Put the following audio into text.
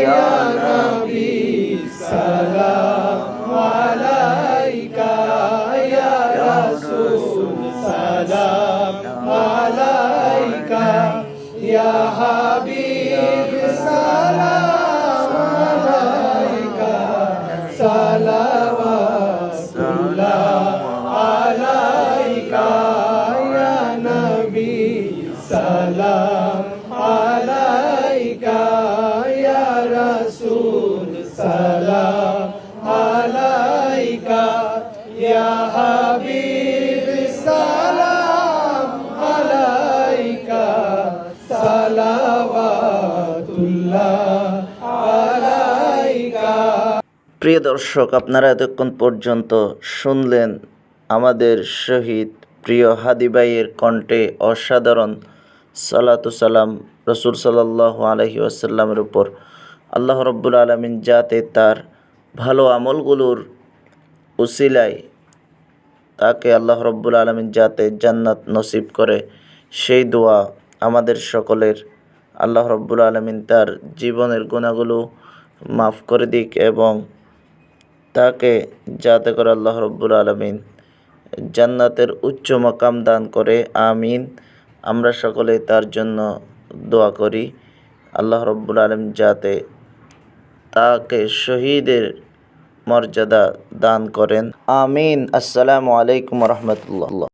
ইয়া নবী সালাম আলাইকা ইয়া রাসূল সালাম আলাইকা ইয়া হাবিব সালাম আলাইকা সালাওয়াতুল্লাহ আলাইকা ইয়া নবী সালাম আলাইকা ইয়া রাসূল সালাম আলাইকা ইয়া হাবিব সালাম আলাইকা সালাওয়াতুল্লাহ আলাইকা। প্রিয় দর্শক, আপনারা এতক্ষণ পর্যন্ত শুনলেন আমাদের শহীদ প্রিয় হাদী ভাইয়ের কণ্ঠে অসাধারণ সালাতু সালাম রসুল সাল্লাল্লাহু আলাইহি ওয়াসাল্লামের উপর। আল্লাহ রব্বুল আলামিন যাতে তার ভালো আমলগুলোর উসিলায় তাকে আল্লাহ রব্বুল আলামিন যাতে জান্নাত নসিব করে, সেই দোয়া আমাদের সকলের। আল্লাহ রব্বুল আলামিন তার জীবনের গুনাহগুলো মাফ করে দিক এবং তাকে যাতে করে আল্লাহ রব্বুল আলামিন জান্নাতের উচ্চ মাকাম দান করে, আমিন। আমরা সকলে তার জন্য দোয়া করি। আল্লাহ রব্বুল আলামিন যাতে তাকে শহীদের মর্যাদা দান করেন, আমিন। আসসালামু আলাইকুম রহমতুল্লাহ।